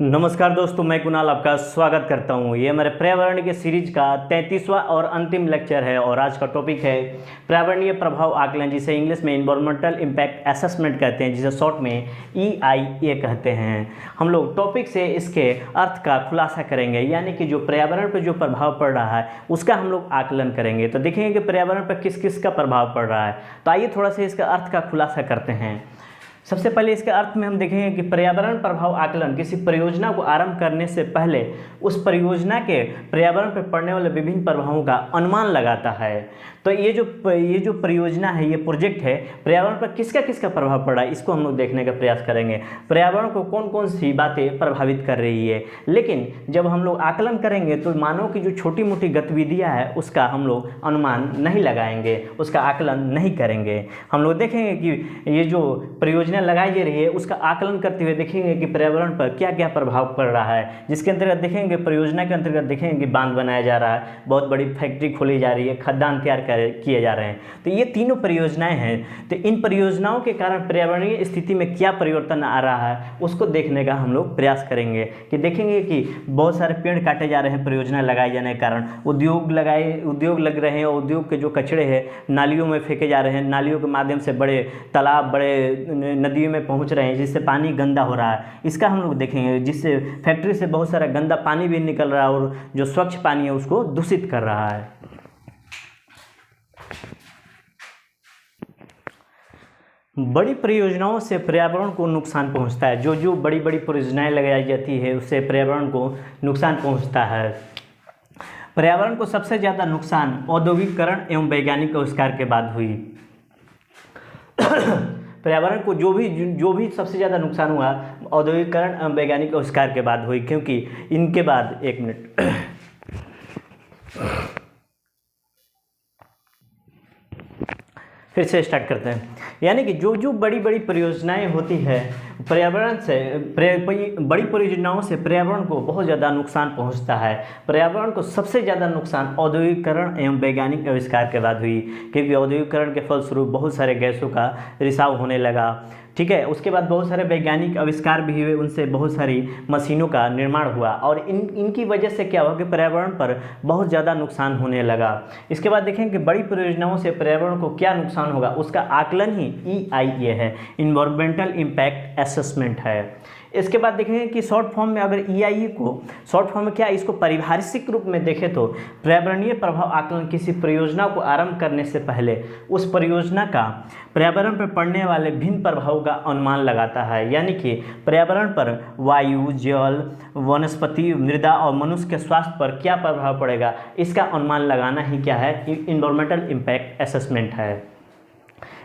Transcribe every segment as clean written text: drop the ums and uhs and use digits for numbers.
नमस्कार दोस्तों, मैं कुणाल आपका स्वागत करता हूं। ये हमारे पर्यावरण के सीरीज का 33वां और अंतिम लेक्चर है और आज का टॉपिक है पर्यावरणीय प्रभाव आकलन, जिसे इंग्लिश में इन्वायरमेंटल इम्पैक्ट असेसमेंट कहते हैं, जिसे शॉर्ट में EIA कहते हैं। हम लोग टॉपिक से इसके अर्थ का खुलासा करेंगे, यानी कि जो पर्यावरण पर जो प्रभाव पड़ रहा है उसका हम लोग आकलन करेंगे। तो देखेंगे कि पर्यावरण पर किस किस का प्रभाव पड़ रहा है। तो आइए थोड़ा सा इसका अर्थ का खुलासा करते हैं। सबसे पहले इसके अर्थ में हम देखेंगे कि पर्यावरण प्रभाव आकलन किसी परियोजना को आरंभ करने से पहले उस परियोजना के पर्यावरण पर पड़ने वाले विभिन्न प्रभावों का अनुमान लगाता है। तो ये जो परियोजना है, ये प्रोजेक्ट है, पर्यावरण पर किसका किसका प्रभाव पड़ रहा है, इसको हम लोग देखने का प्रयास करेंगे। पर्यावरण को कौन कौन सी बातें प्रभावित कर रही है। लेकिन जब हम लोग आकलन करेंगे तो मानव की जो छोटी मोटी गतिविधियाँ है उसका हम लोग अनुमान नहीं लगाएंगे, उसका आकलन नहीं करेंगे। हम लोग देखेंगे कि ये जो परियोजना लगाई जा रही है उसका आकलन करते हुए देखेंगे कि पर्यावरण पर क्या क्या प्रभाव पड़ रहा है, जिसके अंतर्गत देखेंगे परियोजना के अंतर्गत देखेंगे कि बांध बनाया जा रहा है, बहुत बड़ी फैक्ट्री खोली जा रही है, खदान तैयार किए जा रहे हैं। तो ये तीनों परियोजनाएं हैं। तो इन परियोजनाओं के कारण पर्यावरणीय स्थिति में क्या परिवर्तन आ रहा है उसको देखने का हम लोग प्रयास करेंगे। कि देखेंगे कि बहुत सारे पेड़ काटे जा रहे हैं परियोजना लगाए जाने के कारण, उद्योग लग रहे हैं और उद्योग के जो कचरे हैं नालियों में फेंके जा रहे हैं, नालियों के माध्यम से बड़े तालाब, बड़े नदियों में पहुंच रहे हैं, जिससे पानी गंदा हो रहा है। इसका हम लोग देखेंगे, जिससे फैक्ट्री से बहुत सारा गंदा पानी भी निकल रहा है और जो स्वच्छ पानी है उसको दूषित कर रहा है। बड़ी परियोजनाओं से पर्यावरण को नुकसान पहुंचता है। जो बड़ी बड़ी परियोजनाएं लगाई जाती है उससे पर्यावरण को नुकसान पहुंचता है। पर्यावरण को सबसे ज़्यादा नुकसान औद्योगिकीकरण एवं वैज्ञानिक आविष्कार के बाद हुई। पर्यावरण को जो भी सबसे ज़्यादा नुकसान हुआ औद्योगिकीकरण एवं वैज्ञानिक आविष्कार के बाद हुई, क्योंकि इनके बाद एक मिनट फिर से स्टार्ट करते हैं। यानी कि जो बड़ी बड़ी परियोजनाएं होती है पर्यावरण से, बड़ी परियोजनाओं से पर्यावरण को बहुत ज़्यादा नुकसान पहुंचता है। पर्यावरण को सबसे ज़्यादा नुकसान औद्योगिकीकरण एवं वैज्ञानिक आविष्कार के बाद हुई, क्योंकि औद्योगिकीकरण के फलस्वरूप बहुत सारे गैसों का रिसाव होने लगा। ठीक है, उसके बाद बहुत सारे वैज्ञानिक आविष्कार भी हुए, उनसे बहुत सारी मशीनों का निर्माण हुआ और इनकी वजह से क्या हुआ कि पर्यावरण पर बहुत ज़्यादा नुकसान होने लगा। इसके बाद देखें कि बड़ी परियोजनाओं से पर्यावरण को क्या नुकसान होगा, उसका आकलन ही EIA है, इन्वायरमेंटल इम्पैक्ट असेसमेंट है। इसके बाद देखेंगे कि शॉर्ट फॉर्म में अगर EIA को शॉर्ट फॉर्म में क्या, इसको पारिभाषिक रूप में देखें तो पर्यावरणीय प्रभाव आकलन किसी परियोजना को आरंभ करने से पहले उस परियोजना का पर्यावरण पर पड़ने वाले भिन्न प्रभावों का अनुमान लगाता है। यानी कि पर्यावरण पर वायु, जल, वनस्पति, मृदा और मनुष्य के स्वास्थ्य पर क्या प्रभाव पड़ेगा, इसका अनुमान लगाना ही क्या है, इन्वायरमेंटल इम्पैक्ट असेसमेंट है।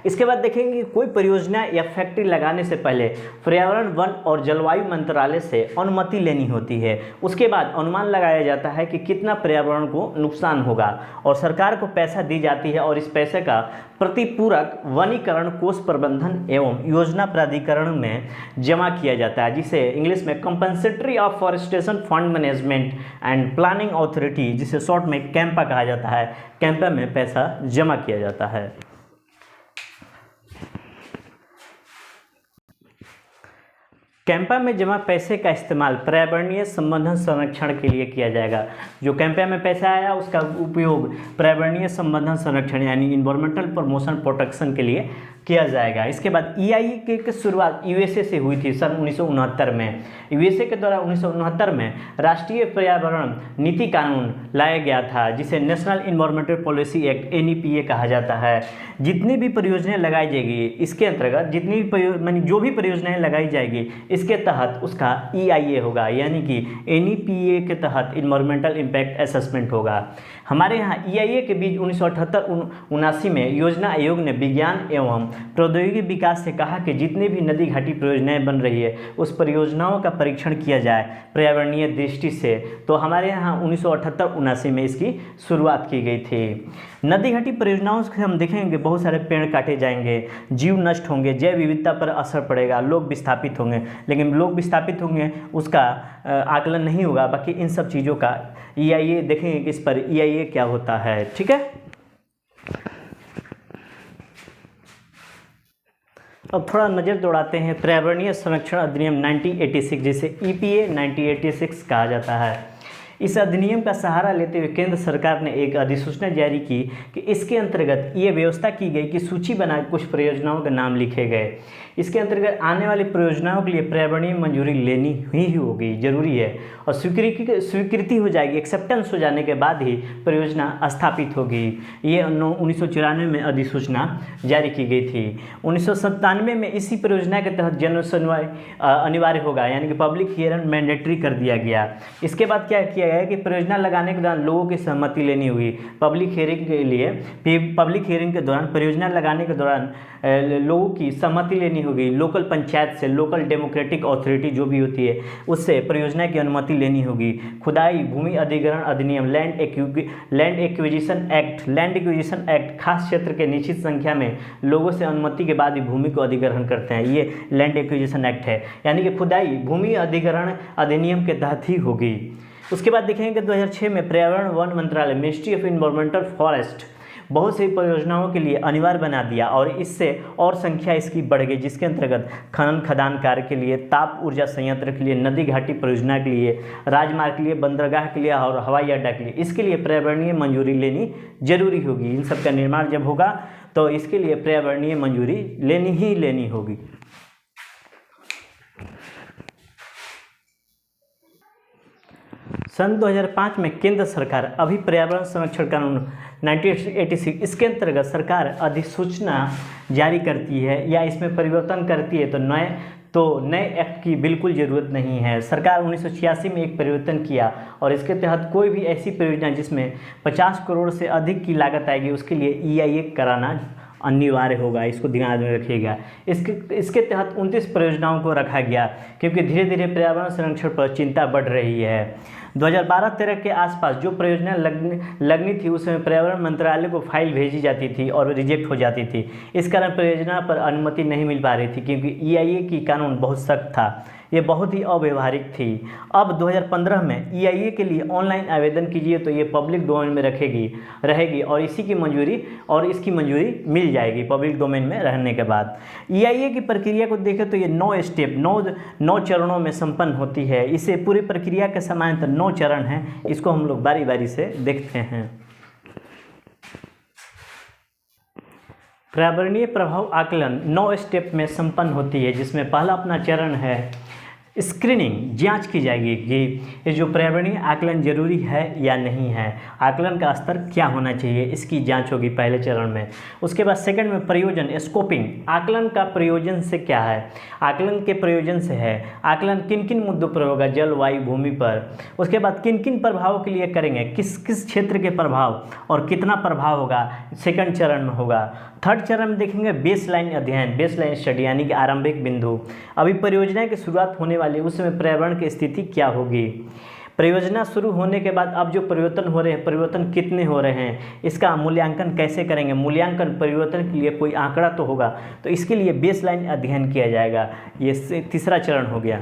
इसके बाद देखेंगे कि कोई परियोजना या फैक्ट्री लगाने से पहले पर्यावरण, वन और जलवायु मंत्रालय से अनुमति लेनी होती है। उसके बाद अनुमान लगाया जाता है कि कितना पर्यावरण को नुकसान होगा और सरकार को पैसा दी जाती है और इस पैसे का प्रतिपूरक वनीकरण, कोष प्रबंधन एवं योजना प्राधिकरण में जमा किया जाता है, जिसे इंग्लिश में compensatory of forestation fund management and planning authority, जिसे शॉर्ट में कैंपा कहा जाता है, कैंपा में पैसा जमा किया जाता है। कैंपा में जमा पैसे का इस्तेमाल पर्यावरणीय संवर्धन संरक्षण के लिए किया जाएगा। जो कैंपा में पैसा आया उसका उपयोग पर्यावरणीय संवर्धन संरक्षण यानी इन्वायरमेंटल प्रमोशन प्रोटेक्शन के लिए किया जाएगा। इसके बाद EIA की शुरुआत USA से हुई थी सन 1969 में। USA के द्वारा 1969 में राष्ट्रीय पर्यावरण नीति कानून लाया गया था, जिसे national environmental policy act NEPA कहा जाता है। जितनी भी परियोजनाएं लगाई जाएगी इसके अंतर्गत, जो भी परियोजनाएं लगाई जाएगी इसके तहत उसका EIA होगा, यानी कि NEPA के तहत इन्वायरमेंटल इम्पैक्ट असेसमेंट होगा। हमारे यहाँ EIA के बीच 1978-79 में योजना आयोग ने विज्ञान एवं प्रौद्योगिकी विकास से कहा कि जितनी भी नदी घाटी परियोजनाएं बन रही है उस परियोजनाओं का परीक्षण किया जाए पर्यावरणीय दृष्टि से। तो हमारे यहाँ 1978-79 में इसकी शुरुआत की गई थी। नदी घाटी परियोजनाओं से हम देखेंगे बहुत सारे पेड़ काटे जाएंगे, जीव नष्ट होंगे, जैव विविधता पर असर पड़ेगा, लोग विस्थापित होंगे। लेकिन लोग विस्थापित होंगे उसका आकलन नहीं होगा। बाकी इन सब चीज़ों का EIA देखेंगे कि इस पर EIA क्या होता है। ठीक है, अब थोड़ा नज़र दौड़ाते हैं पर्यावरणीय संरक्षण अधिनियम 1986, जिसे EPA 1986 कहा जाता है। इस अधिनियम का सहारा लेते हुए केंद्र सरकार ने एक अधिसूचना जारी की कि इसके अंतर्गत ये व्यवस्था की गई कि सूची बनाकर कुछ परियोजनाओं के नाम लिखे गए। इसके अंतर्गत आने वाली परियोजनाओं के लिए पर्यावरणीय मंजूरी लेनी ही होगी, जरूरी है, और स्वीकृति हो जाएगी, एक्सेप्टेंस हो जाने के बाद ही परियोजना स्थापित होगी। ये 1994 में अधिसूचना जारी की गई थी। 1997 में इसी परियोजना के तहत जन सुनवाई अनिवार्य होगा, यानी कि पब्लिक हियरिंग मैंडेटरी कर दिया गया। इसके बाद क्या किया गया कि परियोजना लगाने के दौरान लोगों की सहमति लेनी हुई। पब्लिक हियरिंग के लिए पब्लिक हियरिंग के दौरान परियोजना लगाने के दौरान लोगों की सहमति लेनी होगी। लोकल पंचायत से, लोकल डेमोक्रेटिक अथॉरिटी जो भी होती है उससे परियोजना की अनुमति लेनी होगी। खुदाई भूमि अधिग्रहण अधिनियम लैंड एक्विजिशन एक्ट खास क्षेत्र के निश्चित संख्या में लोगों से अनुमति के बाद ही भूमि को अधिग्रहण करते हैं। ये लैंड एक्विजिशन एक्ट है, यानी कि खुदाई भूमि अधिग्रहण अधिनियम के तहत ही होगी। उसके बाद देखेंगे कि 2006 में पर्यावरण वन मंत्रालय मिनिस्ट्री ऑफ इन्वायरमेंटल फॉरेस्ट बहुत सी परियोजनाओं के लिए अनिवार्य बना दिया, और इससे और संख्या इसकी बढ़ गई, जिसके अंतर्गत खनन खदान कार्य के लिए, ताप ऊर्जा संयंत्र के लिए, नदी घाटी परियोजना के लिए, राजमार्ग के लिए, बंदरगाह के लिए और हवाई अड्डा के लिए। इसके लिए पर्यावरणीय मंजूरी लेनी जरूरी होगी। इन सब का निर्माण जब होगा तो इसके लिए पर्यावरणीय मंजूरी लेनी होगी। सन 2005 में केंद्र सरकार अभी पर्यावरण संरक्षण कानून 1986 इसके अंतर्गत सरकार अधिसूचना जारी करती है या इसमें परिवर्तन करती है तो नए एक्ट की बिल्कुल ज़रूरत नहीं है। सरकार 1986 में एक परिवर्तन किया और इसके तहत कोई भी ऐसी परियोजना जिसमें 50 करोड़ से अधिक की लागत आएगी उसके लिए EIA कराना अनिवार्य होगा। इसको ध्यान में रखिएगा। इसके तहत 29 परियोजनाओं को रखा गया, क्योंकि धीरे धीरे पर्यावरण संरक्षण पर चिंता बढ़ रही है। 2012-13 के आसपास जो परियोजना लगनी थी उसमें पर्यावरण मंत्रालय को फाइल भेजी जाती थी और रिजेक्ट हो जाती थी। इस कारण परियोजना पर अनुमति नहीं मिल पा रही थी, क्योंकि EIA की कानून बहुत सख्त था, ये बहुत ही अव्यवहारिक थी। अब 2015 में EIA के लिए ऑनलाइन आवेदन कीजिए तो ये पब्लिक डोमेन में रहेगी और इसकी मंजूरी मिल जाएगी पब्लिक डोमेन में रहने के बाद। EIA की प्रक्रिया को देखें तो ये 9 चरणों में संपन्न होती है। इसे पूरी प्रक्रिया के समानांतर 9 चरण हैं। इसको हम लोग बारी बारी से देखते हैं। पर्यावरणीय प्रभाव आकलन 9 स्टेप में संपन्न होती है, जिसमें पहला अपना चरण है स्क्रीनिंग। जांच की जाएगी कि ये जो पर्यावरणीय आकलन जरूरी है या नहीं है, आकलन का स्तर क्या होना चाहिए, इसकी जांच होगी पहले चरण में। उसके बाद सेकंड में प्रयोजन स्कोपिंग, आकलन का प्रयोजन से क्या है, आकलन के प्रयोजन से है, आकलन किन किन मुद्दों पर होगा, जल वायु भूमि पर। उसके बाद किन किन प्रभावों के लिए करेंगे, किस किस क्षेत्र के प्रभाव और कितना प्रभाव होगा, सेकंड चरण में होगा। थर्ड चरण में देखेंगे बेसलाइन अध्ययन, बेसलाइन स्टडी, यानी कि आरंभिक बिंदु। अभी परियोजना की शुरुआत होने वाली है, उस समय पर्यावरण की स्थिति क्या होगी। परियोजना शुरू होने के बाद अब जो परिवर्तन हो रहे हैं, परिवर्तन कितने हो रहे हैं, इसका मूल्यांकन कैसे करेंगे। मूल्यांकन परिवर्तन के लिए कोई आंकड़ा तो होगा, तो इसके लिए बेसलाइन अध्ययन किया जाएगा। ये तीसरा चरण हो गया।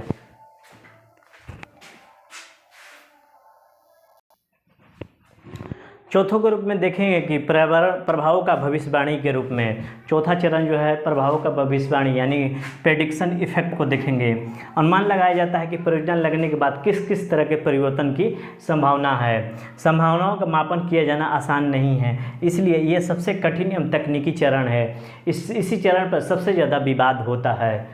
चौथों के रूप में देखेंगे कि पर्यावरण प्रभावों का भविष्यवाणी के रूप में चौथा चरण जो है प्रभावों का भविष्यवाणी यानी प्रेडिक्शन इफेक्ट को देखेंगे। अनुमान लगाया जाता है कि परियोजना लगने के बाद किस किस तरह के परिवर्तन की संभावना है। संभावनाओं का मापन किया जाना आसान नहीं है, इसलिए यह सबसे कठिन एवं तकनीकी चरण है। इसी चरण पर सबसे ज़्यादा विवाद होता है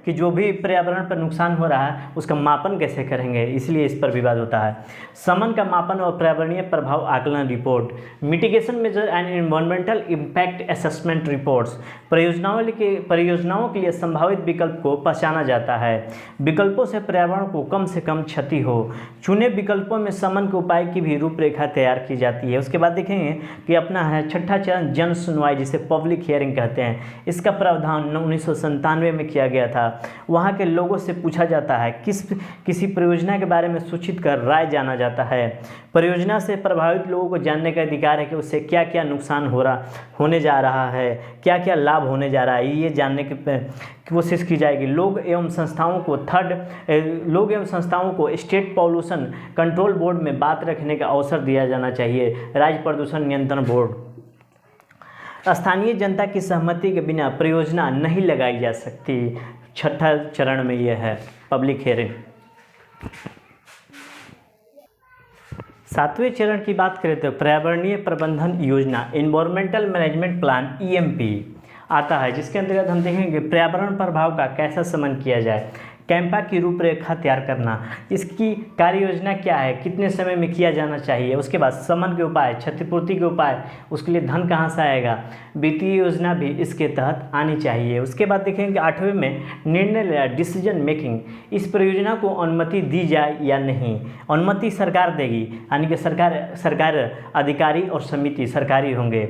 कि जो भी पर्यावरण पर नुकसान हो रहा है उसका मापन कैसे करेंगे, इसलिए इस पर विवाद होता है। समन का मापन और पर्यावरणीय प्रभाव आकलन रिपोर्ट, mitigation measure and environmental impact assessment reports, परियोजनाओं के लिए संभावित विकल्प को पहचाना जाता है। विकल्पों से पर्यावरण को कम से कम क्षति हो। चुने विकल्पों में समन के उपाय की भी रूपरेखा तैयार की जाती है। उसके बाद देखेंगे कि अपना है छठा चरण जन सुनवाई, जिसे पब्लिक हियरिंग कहते हैं। इसका प्रावधान 1997 में किया गया था। वहाँ के लोगों से पूछा जाता है, किसी परियोजना के बारे में सूचित कर राय जाना जाता है। परियोजना से प्रभावित लोगों को जानने का अधिकार है कि उससे क्या क्या नुकसान होने जा रहा है, क्या क्या लाभ होने जा रहा है, ये जानने की कोशिश की जाएगी। लोग एवं संस्थाओं को स्टेट पॉल्यूशन कंट्रोल बोर्ड में बात रखने का अवसर दिया जाना चाहिए, राज्य प्रदूषण नियंत्रण बोर्ड। स्थानीय जनता की सहमति के बिना परियोजना नहीं लगाई जा सकती। छठा चरण में यह है पब्लिक हियरिंग। सातवें चरण की बात करें तो पर्यावरणीय प्रबंधन योजना एनवायरमेंटल मैनेजमेंट प्लान EMP आता है, जिसके अंतर्गत हम देखेंगे पर्यावरण प्रभाव का कैसा शमन किया जाए, कैंपा की रूपरेखा तैयार करना, इसकी कार्य योजना क्या है, कितने समय में किया जाना चाहिए, उसके बाद शमन के उपाय, क्षतिपूर्ति के उपाय, उसके लिए धन कहाँ से आएगा, वित्तीय योजना भी इसके तहत आनी चाहिए। उसके बाद देखेंगे 8वें में निर्णय लेना डिसीजन मेकिंग, इस परियोजना को अनुमति दी जाए या नहीं। अनुमति सरकार देगी, यानी कि सरकार अधिकारी और समिति सरकारी होंगे।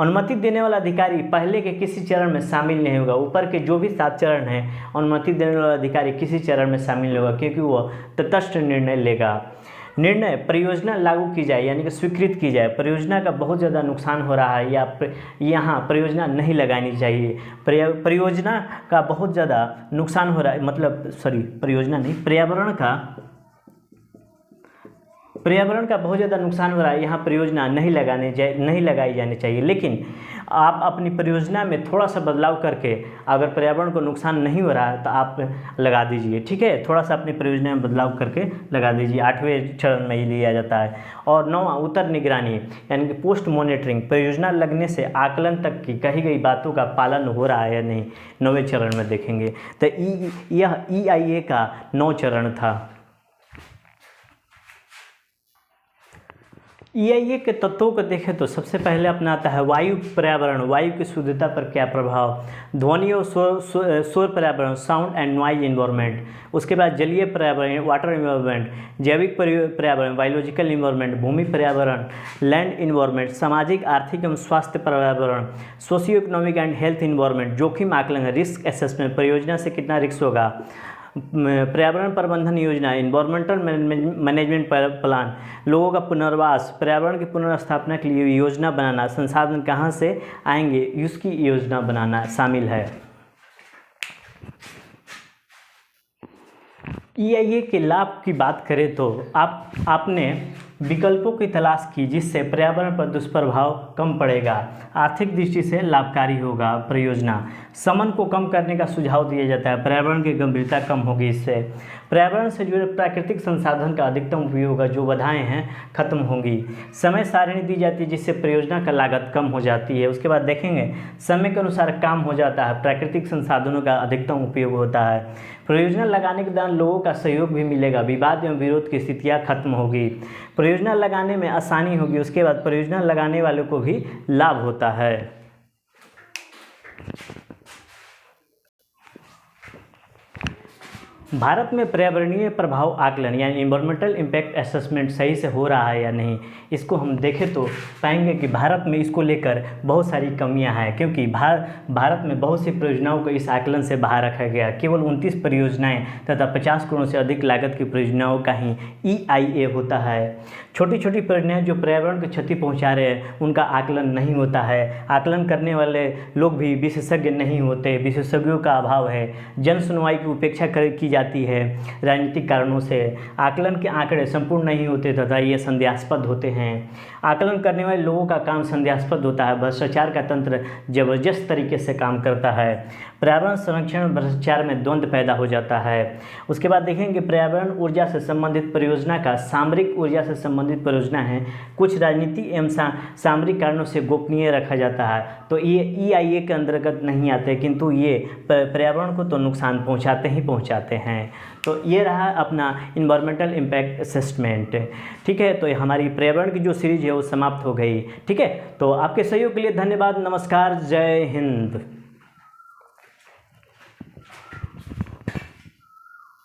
अनुमति देने वाला अधिकारी पहले के किसी चरण में शामिल नहीं होगा। ऊपर के जो भी 7 चरण हैं, अनुमति देने वाला अधिकारी किसी चरण में शामिल नहीं होगा, क्योंकि वो तटस्थ निर्णय लेगा। निर्णय परियोजना लागू की जाए, यानी कि स्वीकृत की जाए। परियोजना का बहुत ज़्यादा नुकसान हो रहा है या यहाँ परियोजना नहीं लगानी चाहिए। परियोजना का बहुत ज़्यादा नुकसान हो रहा है, मतलब परियोजना नहीं, पर्यावरण का बहुत ज़्यादा नुकसान हो रहा है, यहाँ परियोजना नहीं लगाई जानी चाहिए। लेकिन आप अपनी परियोजना में थोड़ा सा बदलाव करके, अगर पर्यावरण को नुकसान नहीं हो रहा है तो आप लगा दीजिए, ठीक है। थोड़ा सा अपनी परियोजना में बदलाव करके लगा दीजिए। 8वें चरण में ही लिया जाता है। और 9वां उत्तर निगरानी, यानी कि पोस्ट मॉनिटरिंग, परियोजना लगने से आकलन तक की कही गई बातों का पालन हो रहा है या नहीं, 9वें चरण में देखेंगे। तो यह EIA का 9 चरण था। EIA के तत्वों को देखें तो सबसे पहले अपना आता है वायु पर्यावरण, वायु की शुद्धता पर क्या प्रभाव, ध्वनि और शोर पर्यावरण, साउंड एंड नॉइज इन्वायरमेंट। उसके बाद जलीय पर्यावरण, वाटर इन्वायरमेंट, जैविक पर्यावरण, बायोलॉजिकल इन्वायरमेंट, भूमि पर्यावरण, लैंड इन्वायरमेंट, सामाजिक आर्थिक एवं स्वास्थ्य पर्यावरण, socio economic and health environment, जोखिम आकलन, रिस्क असेसमेंट, परियोजना से कितना रिस्क होगा, पर्यावरण प्रबंधन योजना, इन्वायरमेंटल मैनेजमेंट प्लान, लोगों का पुनर्वास, पर्यावरण की पुनर्स्थापना के लिए योजना बनाना, संसाधन कहाँ से आएंगे उसकी योजना बनाना शामिल है। EIA के लाभ की बात करें तो आपने विकल्पों की तलाश की जिससे पर्यावरण पर दुष्प्रभाव कम पड़ेगा, आर्थिक दृष्टि से लाभकारी होगा परियोजना। समन को कम करने का सुझाव दिया जाता है, पर्यावरण की गंभीरता कम होगी इससे। पर्यावरण से जुड़े प्राकृतिक संसाधन का अधिकतम उपयोग होगा, जो बाधाएं हैं खत्म होंगी। समय सारणी दी जाती है जिससे परियोजना का लागत कम हो जाती है। उसके बाद देखेंगे समय के अनुसार काम हो जाता है, प्राकृतिक संसाधनों का अधिकतम उपयोग होता है। परियोजना लगाने के दौरान लोगों का सहयोग भी मिलेगा, विवाद एवं विरोध की स्थितियाँ खत्म होगी, परियोजना लगाने में आसानी होगी। उसके बाद परियोजना लगाने वालों को भी लाभ होता है। भारत में पर्यावरणीय प्रभाव आकलन यानी इन्वायरमेंटल इम्पैक्ट असेसमेंट सही से हो रहा है या नहीं, इसको हम देखें तो पाएंगे कि भारत में इसको लेकर बहुत सारी कमियां हैं, क्योंकि भारत में बहुत सी परियोजनाओं को इस आकलन से बाहर रखा गया। केवल 29 परियोजनाएं तथा 50 करोड़ से अधिक लागत की परियोजनाओं का ही EIA होता है। छोटी छोटी परियोजनाएं जो पर्यावरण को क्षति पहुँचा रहे हैं उनका आकलन नहीं होता है। आकलन करने वाले लोग भी विशेषज्ञ नहीं होते, विशेषज्ञों का अभाव है। जन सुनवाई की उपेक्षा की जाती है राजनीतिक कारणों से। आकलन के आंकड़े संपूर्ण नहीं होते तथा ये संदेहास्पद होते हैं। आकलन करने वाले लोगों का काम संदेहास्पद होता है। भ्रष्टाचार का तंत्र जबरदस्त तरीके से काम करता है। पर्यावरण संरक्षण और भ्रष्टाचार में द्वंद्व पैदा हो जाता है। उसके बाद देखेंगे पर्यावरण ऊर्जा से संबंधित परियोजना का सामरिक ऊर्जा से संबंधित परियोजना है, कुछ राजनीति एवं सामरिक कारणों से गोपनीय रखा जाता है, तो ये EIA के अंतर्गत नहीं आते, किंतु ये पर्यावरण को तो नुकसान पहुंचाते ही पहुंचाते हैं। तो ये रहा अपना इन्वायरमेंटल इम्पैक्ट असेसमेंट। ठीक है, तो हमारी पर्यावरण की जो सीरीज है वो समाप्त हो गई। ठीक है, तो आपके सहयोग के लिए धन्यवाद। नमस्कार, जय हिंद।